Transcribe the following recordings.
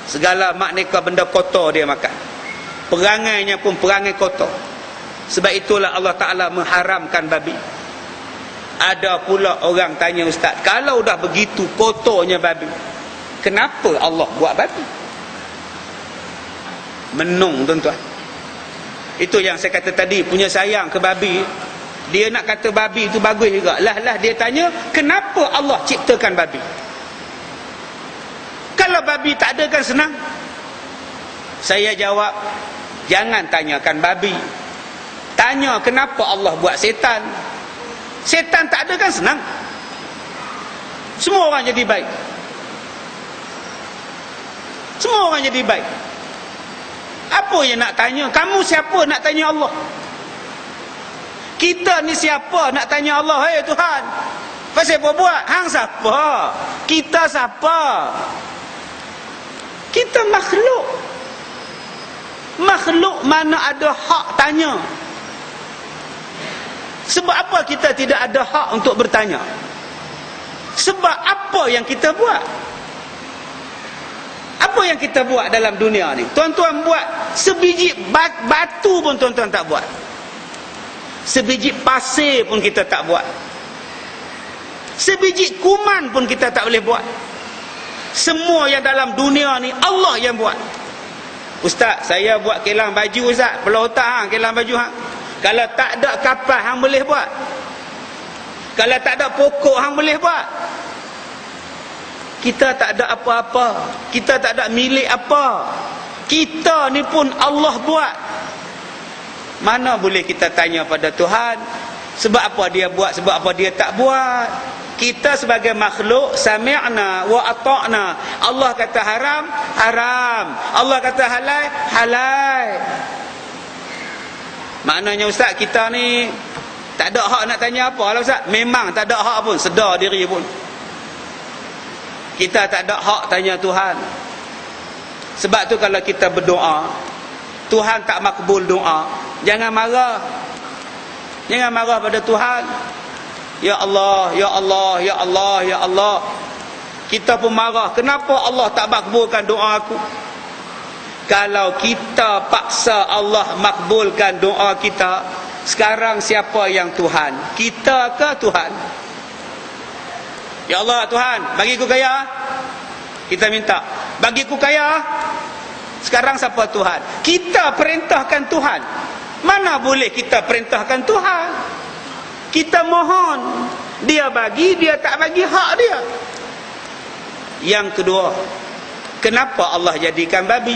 Segala makneka benda kotor dia makan. Perangainya pun perangai kotor. Sebab itulah Allah Ta'ala mengharamkan babi. Ada pula orang tanya, ustaz, kalau dah begitu kotornya babi, kenapa Allah buat babi? Menung, tuan-tuan. Itu yang saya kata tadi, punya sayang ke babi. Dia nak kata babi itu bagus juga. Lah dia tanya, kenapa Allah ciptakan babi? Kalau babi tak ada kan senang. Saya jawab, jangan tanyakan babi. Tanya kenapa Allah buat setan. Setan tak ada kan senang. Semua orang jadi baik. Semua orang jadi baik. Apa yang nak tanya? Kamu siapa nak tanya Allah? Kita ni siapa nak tanya Allah? Hei Tuhan, pasal apa buat? Hang siapa? Kita siapa? Kita makhluk. Makhluk mana ada hak tanya? Sebab apa kita tidak ada hak untuk bertanya? Sebab apa yang kita buat? Apa yang kita buat dalam dunia ni? Tuan-tuan buat sebiji batu pun tuan-tuan tak buat. Sebiji pasir pun kita tak buat. Sebiji kuman pun kita tak boleh buat. Semua yang dalam dunia ni Allah yang buat. Ustaz, saya buat kilang baju, ustaz. Belah otak hang kilang baju hang. Kalau tak ada kapal hang boleh buat. Kalau tak ada pokok hang boleh buat. Kita tak ada apa-apa. Kita tak ada milik apa. Kita ni pun Allah buat. Mana boleh kita tanya pada Tuhan sebab apa dia buat, sebab apa dia tak buat? Kita sebagai makhluk, sami'na wa ata'na. Allah kata haram, haram. Allah kata halal, halal. Maknanya ustaz, kita ni tak ada hak nak tanya apa lah ustaz. Memang tak ada hak pun, sedar diri pun. Kita tak ada hak tanya Tuhan. Sebab tu kalau kita berdoa, Tuhan tak makbul doa, jangan marah. Jangan marah pada Tuhan. Ya Allah, ya Allah, ya Allah, ya Allah. Kita pun marah, kenapa Allah tak makbulkan doa aku? Kalau kita paksa Allah makbulkan doa kita, sekarang siapa yang Tuhan? Kita ke Tuhan? Ya Allah, Tuhan, bagiku kaya. Kita minta, bagiku kaya. Sekarang siapa Tuhan? Kita perintahkan Tuhan. Mana boleh kita perintahkan Tuhan? Kita mohon, dia bagi, dia tak bagi, hak dia. Yang kedua, kenapa Allah jadikan babi?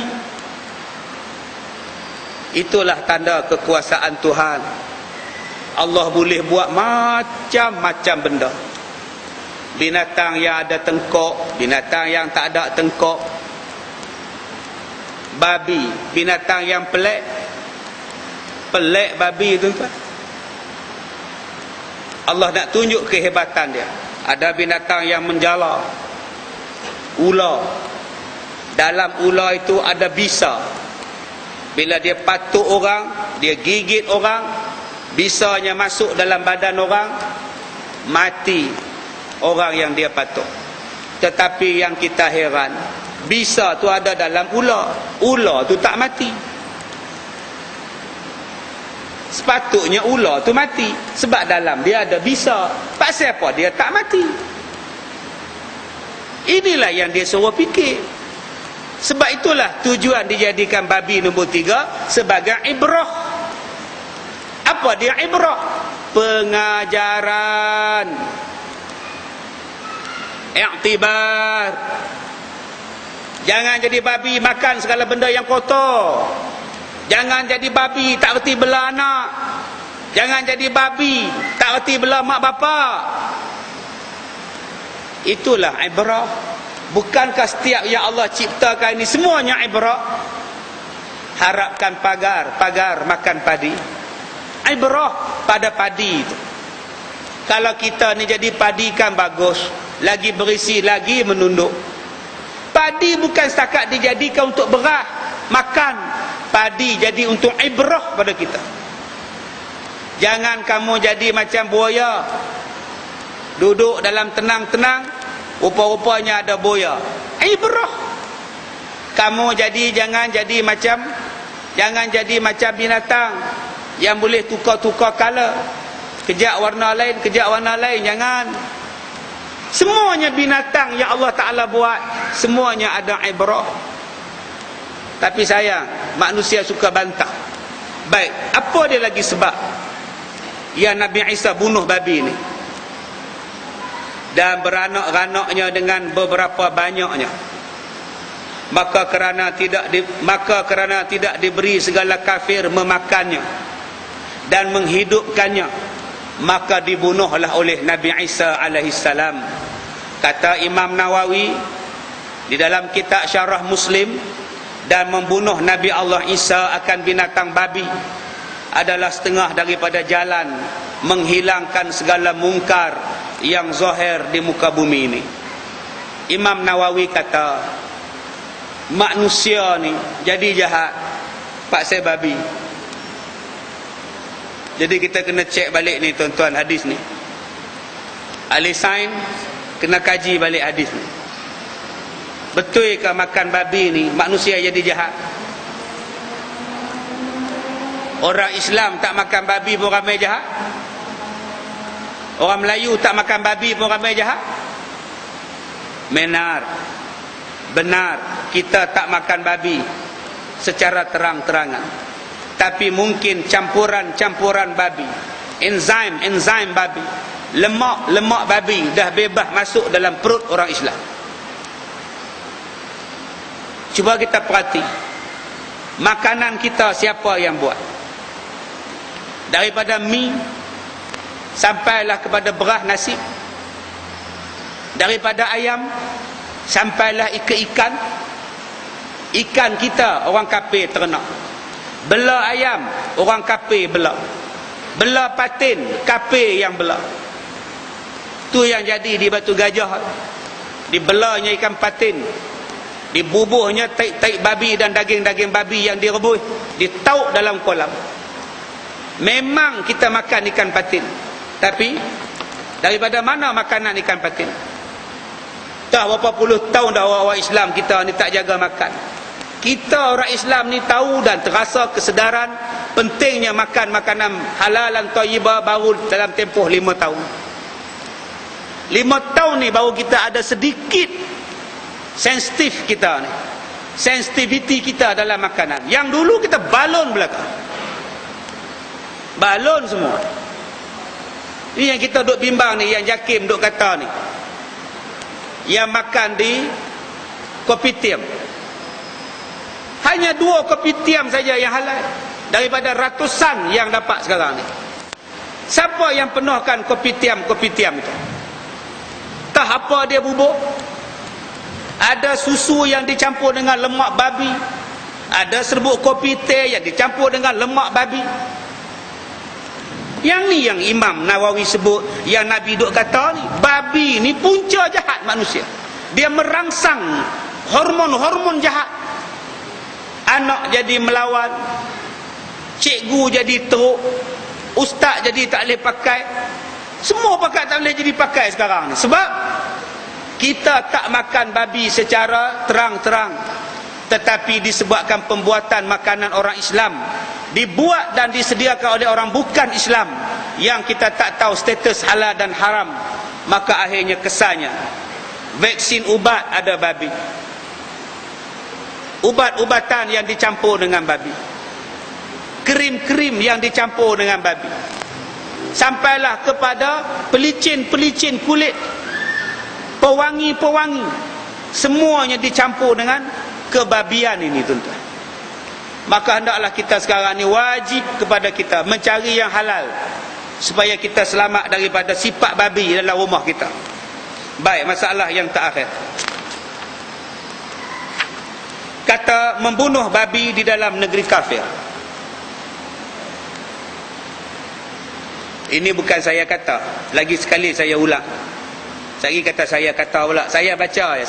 Itulah tanda kekuasaan Tuhan. Allah boleh buat macam-macam benda. Binatang yang ada tengkok, binatang yang tak ada tengkok. Babi, binatang yang pelik. Pelik babi, tuan-tuan. Allah nak tunjuk kehebatan dia. Ada binatang yang menjala, ular. Dalam ular itu ada bisa. Bila dia patuk orang, dia gigit orang, bisanya masuk dalam badan orang, mati orang yang dia patuk. Tetapi yang kita heran, bisa tu ada dalam ular. Ular tu tak mati. Sepatutnya ular tu mati, sebab dalam dia ada bisa. Pasal apa dia tak mati? Inilah yang dia suruh fikir. Sebab itulah tujuan dijadikan babi nombor 3 sebagai ibrah. Apa dia ibrah? Pengajaran, i'tibar. Jangan jadi babi makan segala benda yang kotor. Jangan jadi babi tak erti bela anak. Jangan jadi babi tak erti bela mak bapak. Itulah ibrah. Bukankah setiap yang Allah ciptakan ini semuanya ibrah? Harapkan pagar makan padi. Ibrah pada padi itu. Kalau kita ni jadi padi kan bagus, lagi berisi, lagi menunduk. Padi bukan setakat dijadikan untuk beras makan. Padi jadi untuk ibrah pada kita. Jangan kamu jadi macam buaya, duduk dalam tenang-tenang, rupa-rupanya ada buaya. Ibrah. Kamu jangan jadi macam binatang yang boleh tukar-tukar color. Kejap warna lain, jangan. Semuanya binatang yang Allah Ta'ala buat, semuanya ada ibrah. Tapi sayang, manusia suka bantah. Baik, apa dia lagi sebab yang Nabi Isa bunuh babi ni dan beranak-ranaknya dengan beberapa banyaknya? Maka kerana tidak diberi segala kafir memakannya dan menghidupkannya, maka dibunuhlah oleh Nabi Isa alaihissalam. Kata Imam Nawawi di dalam kitab Syarah Muslim, dan membunuh Nabi Allah Isa akan binatang babi adalah setengah daripada jalan menghilangkan segala mungkar yang zahir di muka bumi ini. Imam Nawawi kata, manusia ni jadi jahat paksa babi. Jadi kita kena cek balik ni tuan-tuan, hadis ni. Ahli sains kena kaji balik hadis ni. Betul ke makan babi ni manusia jadi jahat? Orang Islam tak makan babi pun ramai jahat? Orang Melayu tak makan babi pun ramai jahat? Benar, kita tak makan babi secara terang-terangan. Tapi mungkin campuran babi, enzim babi, lemak babi dah bebas masuk dalam perut orang Islam. Cuba kita perhati, makanan kita siapa yang buat? Daripada mi sampailah kepada beras nasi, daripada ayam sampailah ke ikan. Ikan kita orang kafir ternak, bela ayam orang kafir bela, bela patin kafir yang bela. Tu yang jadi di Batu Gajah, dibelanya ikan patin, dibubuhnya taik babi dan daging-daging babi yang direbus, ditauk dalam kolam. Memang kita makan ikan patin, tapi daripada mana makanan ikan patin? Dah berapa puluh tahun dah orang Islam kita ni tak jaga makan. Kita orang Islam ni tahu dan terasa kesedaran pentingnya makan makanan halal dan thayyibah baru dalam tempoh 5 tahun. 5 tahun ni baru kita ada sedikit sensitif kita ni, sensitivity kita dalam makanan. Yang dulu kita balon belakang, balon semua. Ini yang kita duk bimbang ni, yang Jakim duk kata ni, yang makan di kopitiam. Hanya 2 kopitiam saja yang halal daripada ratusan yang dapat sekarang ni. Siapa yang penuhkan kopitiam itu? Tah apa dia bubuk? Ada susu yang dicampur dengan lemak babi, ada serbuk kopi teh yang dicampur dengan lemak babi. Yang ni yang Imam Nawawi sebut, yang Nabi duk kata ni, babi ni punca jahat manusia. Dia merangsang hormon-hormon jahat. Anak jadi melawan, cikgu jadi teruk, ustaz jadi tak boleh pakai. Semua pakai tak boleh jadi pakai sekarang ni. Sebab kita tak makan babi secara terang-terang, tetapi disebabkan pembuatan makanan orang Islam dibuat dan disediakan oleh orang bukan Islam yang kita tak tahu status halal dan haram, maka akhirnya kesannya vaksin ubat ada babi, ubat-ubatan yang dicampur dengan babi, krim-krim yang dicampur dengan babi, sampailah kepada pelicin-pelicin kulit, pewangi-pewangi, semuanya dicampur dengan kebabian ini tuan-tuan. Maka hendaklah kita sekarang ni wajib kepada kita mencari yang halal supaya kita selamat daripada sifat babi dalam rumah kita. Baik, masalah yang terakhir, kata membunuh babi di dalam negeri kafir. Ini bukan saya kata, lagi sekali saya ulang. Saya kata saya kata pula, saya baca ya.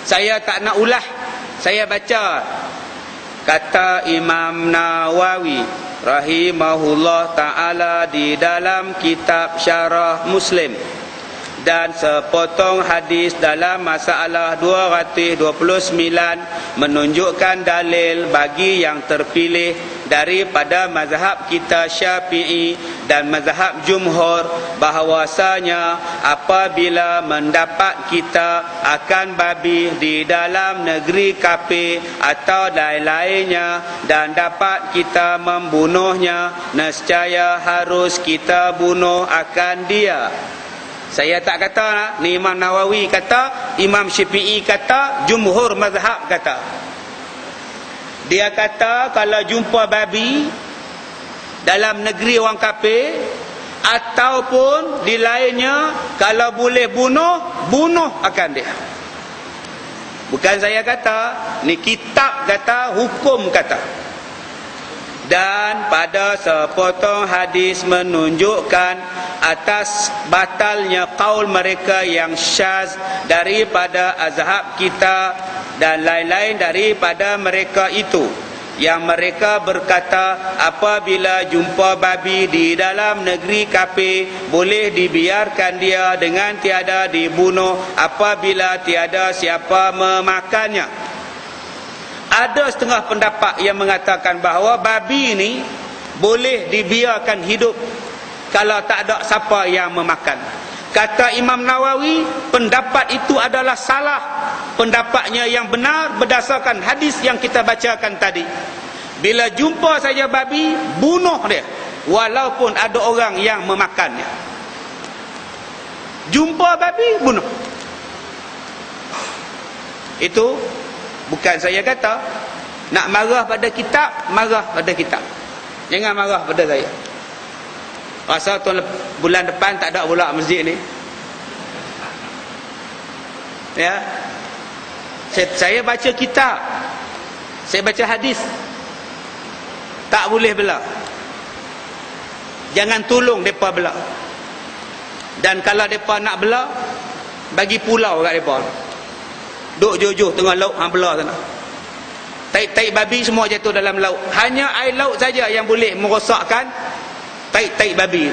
Saya tak nak ulah, saya baca. Kata Imam Nawawi rahimahullah ta'ala di dalam kitab Syarah Muslim, dan sepotong hadis dalam masalah 229 menunjukkan dalil bagi yang terpilih daripada mazhab kita Syafi'i dan mazhab jumhur bahawasanya apabila mendapat kita akan babi di dalam negeri kafir atau lain-lainnya dan dapat kita membunuhnya, nescaya harus kita bunuh akan dia. Saya tak kata, ni Imam Nawawi kata, Imam Syafi'i kata, jumhur mazhab kata. Dia kata kalau jumpa babi dalam negeri orang kafir ataupun di lainnya, kalau boleh bunuh akan dia. Bukan saya kata, ni kitab kata, hukum kata. Dan pada sepotong hadis menunjukkan atas batalnya qaul mereka yang syaz daripada azhab kita dan lain-lain daripada mereka itu, yang mereka berkata apabila jumpa babi di dalam negeri kafir boleh dibiarkan dia dengan tiada dibunuh apabila tiada siapa memakannya. Ada setengah pendapat yang mengatakan bahawa babi ini boleh dibiarkan hidup kalau tak ada siapa yang memakan. Kata Imam Nawawi, pendapat itu adalah salah. Pendapatnya yang benar berdasarkan hadis yang kita bacakan tadi. Bila jumpa saja babi, bunuh dia walaupun ada orang yang memakannya. Jumpa babi, bunuh. Itu bukan saya kata. Nak marah pada kitab, marah pada kitab. Jangan marah pada saya. Rasa bulan depan tak ada pula masjid ni. Ya. Saya baca kitab. Saya baca hadis. Tak boleh bela. Jangan tolong mereka bela. Dan kalau mereka nak bela, bagi pulau kat mereka. Duk jojoh tengah laut, hang bela sana. Tai-tai babi semua jatuh dalam laut. Hanya air laut saja yang boleh merosakkan tai-tai babi.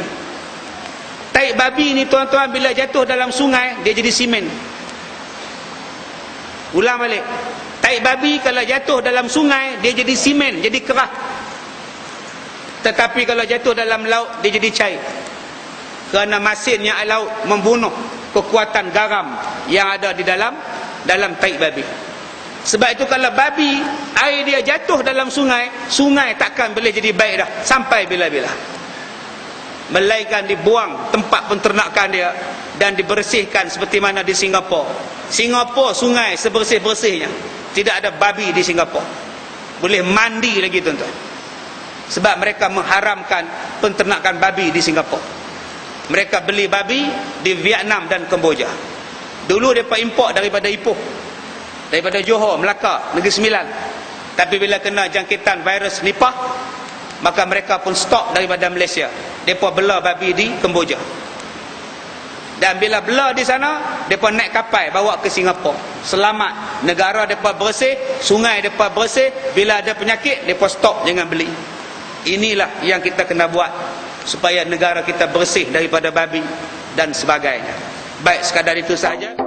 Tai babi ni tuan-tuan bila jatuh dalam sungai, dia jadi simen. Ulang balik. Tai babi kalau jatuh dalam sungai, dia jadi simen, jadi keras. Tetapi kalau jatuh dalam laut, dia jadi cair. Kerana masinnya air laut membunuh kekuatan garam yang ada di dalam tai babi. Sebab itu kalau babi, air dia jatuh dalam sungai, sungai takkan boleh jadi baik dah sampai bila-bila. Melainkan dibuang tempat penternakan dia dan dibersihkan seperti mana di Singapura. Singapura sungai sebersih-bersihnya. Tidak ada babi di Singapura. Boleh mandi lagi tuan-tuan. Sebab mereka mengharamkan penternakan babi di Singapura. Mereka beli babi di Vietnam dan Kemboja. Dulu mereka import daripada Ipoh, daripada Johor, Melaka, Negeri Sembilan. Tapi bila kena jangkitan virus Nipah, maka mereka pun stop daripada Malaysia. Mereka bela babi di Kemboja. Dan bila bela di sana, mereka naik kapal bawa ke Singapura. Selamat, negara mereka bersih, sungai mereka bersih. Bila ada penyakit, mereka stop, jangan beli. Inilah yang kita kena buat supaya negara kita bersih daripada babi dan sebagainya. Baik, sekadar itu sahaja.